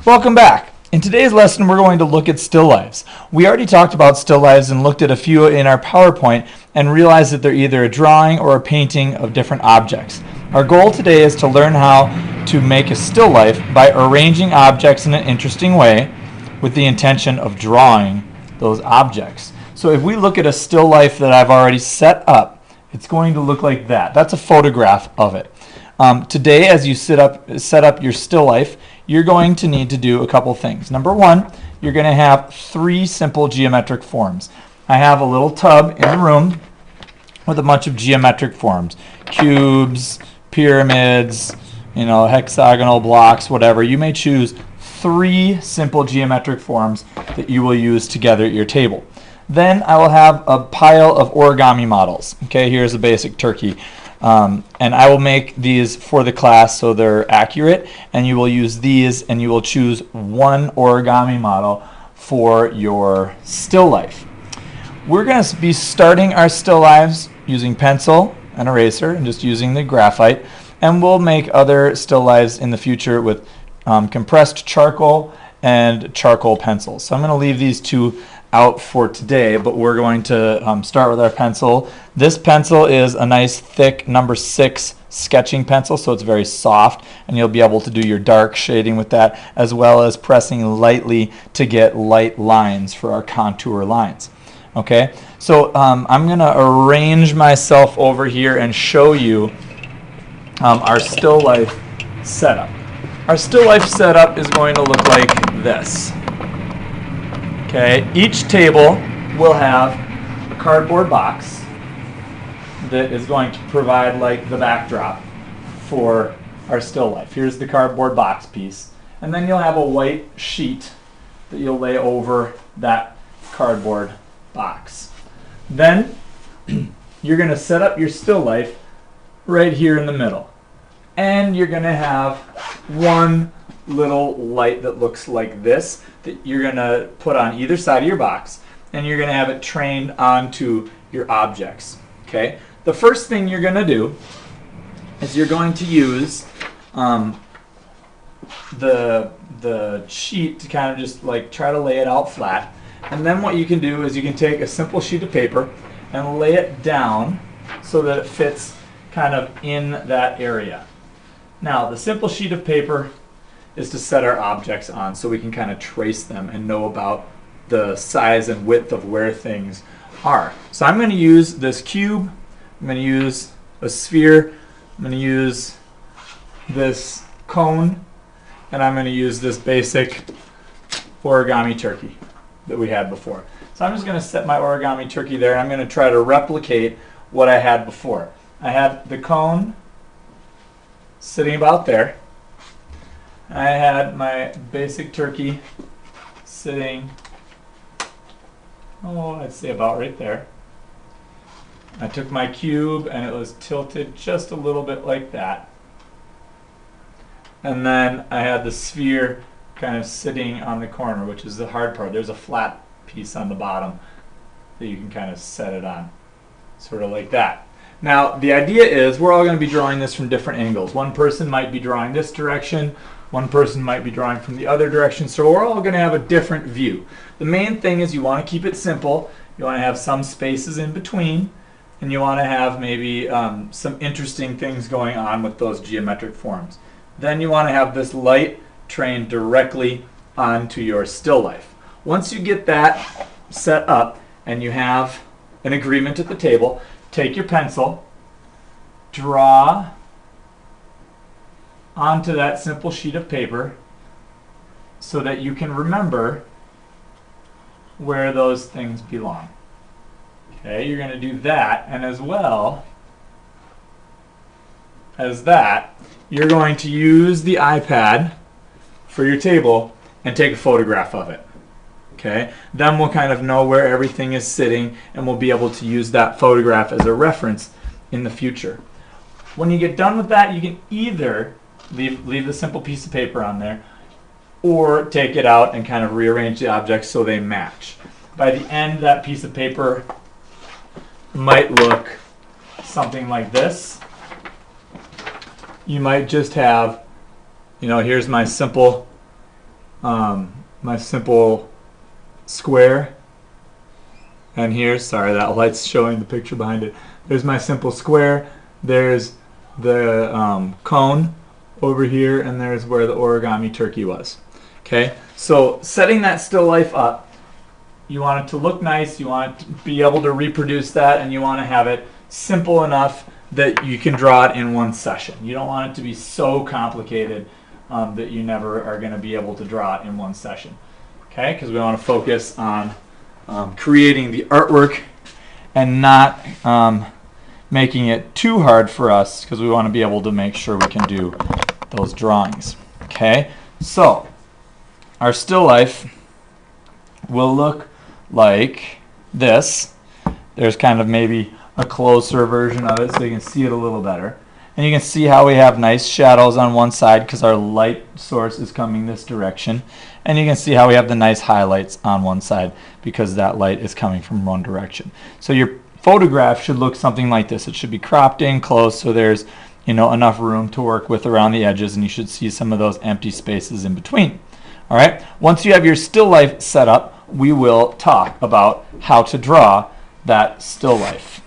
Welcome back. In today's lesson, we're going to look at still lifes. We already talked about still lifes and looked at a few in our PowerPoint and realized that they're either a drawing or a painting of different objects. Our goal today is to learn how to make a still life by arranging objects in an interesting way with the intention of drawing those objects. So if we look at a still life that I've already set up, it's going to look like that. That's a photograph of it. Today, as you set up your still life, you're going to need to do a couple things. Number one, you're going to have three simple geometric forms. I have a little tub in the room with a bunch of geometric forms. Cubes, pyramids, hexagonal blocks, whatever. You may choose three simple geometric forms that you will use together at your table. Then I will have a pile of origami models. Okay, here's a basic turkey. And I will make these for the class so they're accurate, and you will use these and you will choose one origami model for your still life. We're going to be starting our still lives using pencil and eraser and just using the graphite, and we'll make other still lives in the future with compressed charcoal and charcoal pencils. So I'm going to leave these two out for today, but we're going to start with our pencil. This pencil is a nice thick number 6 sketching pencil, so it's very soft, and you'll be able to do your dark shading with that, as well as pressing lightly to get light lines for our contour lines. Okay, so I'm going to arrange myself over here and show you our still life setup. Our still life setup is going to look like this. Okay, each table will have a cardboard box that is going to provide like the backdrop for our still life. Here's the cardboard box piece, and then you'll have a white sheet that you'll lay over that cardboard box. Then you're going to set up your still life right here in the middle, and you're going to have one little light that looks like this that you're going to put on either side of your box, and you're going to have it trained onto your objects. Okay, the first thing you're going to do is you're going to use the sheet to kind of just like try to lay it out flat, and then what you can do is you can take a simple sheet of paper and lay it down so that it fits kind of in that area. Now, the simple sheet of paper is to set our objects on so we can kind of trace them and know about the size and width of where things are. So I'm going to use this cube, I'm going to use a sphere, I'm going to use this cone, and I'm going to use this basic origami turkey that we had before. So I'm just going to set my origami turkey there, and I'm going to try to replicate what I had before. I had the cone sitting about there. I had my basic turkey sitting, I'd say about right there. I took my cube and it was tilted just a little bit like that. And then I had the sphere kind of sitting on the corner, which is the hard part. There's a flat piece on the bottom that you can kind of set it on, sort of like that. Now, the idea is we're all going to be drawing this from different angles. One person might be drawing this direction, one person might be drawing from the other direction, so we're all going to have a different view. The main thing is you want to keep it simple. You want to have some spaces in between, and you want to have maybe some interesting things going on with those geometric forms. Then you want to have this light trained directly onto your still life. Once you get that set up and you have an agreement at the table, take your pencil, draw onto that simple sheet of paper so that you can remember where those things belong. Okay, you're going to do that, and as well as that, you're going to use the iPad for your table and take a photograph of it. Okay, then we'll kind of know where everything is sitting, and we'll be able to use that photograph as a reference in the future. When you get done with that, you can either leave the simple piece of paper on there, or take it out and kind of rearrange the objects so they match. By the end, that piece of paper might look something like this. You might just have, here's my simple my simple square. And here, sorry, that light's showing the picture behind it. There's my simple square. There's the cone over here, and there's where the origami turkey was. Okay, so setting that still life up, you want it to look nice, you want it to be able to reproduce that, and you want to have it simple enough that you can draw it in one session. You don't want it to be so complicated that you never are going to be able to draw it in one session. Okay, because we want to focus on creating the artwork and not making it too hard for us, because we want to be able to make sure we can do those drawings. Okay, so our still life will look like this. There's kind of maybe a closer version of it so you can see it a little better. And you can see how we have nice shadows on one side because our light source is coming this direction. And you can see how we have the nice highlights on one side because that light is coming from one direction. So your photograph should look something like this. It should be cropped in close so there's enough room to work with around the edges, and you should see some of those empty spaces in between. All right. Once you have your still life set up, we will talk about how to draw that still life.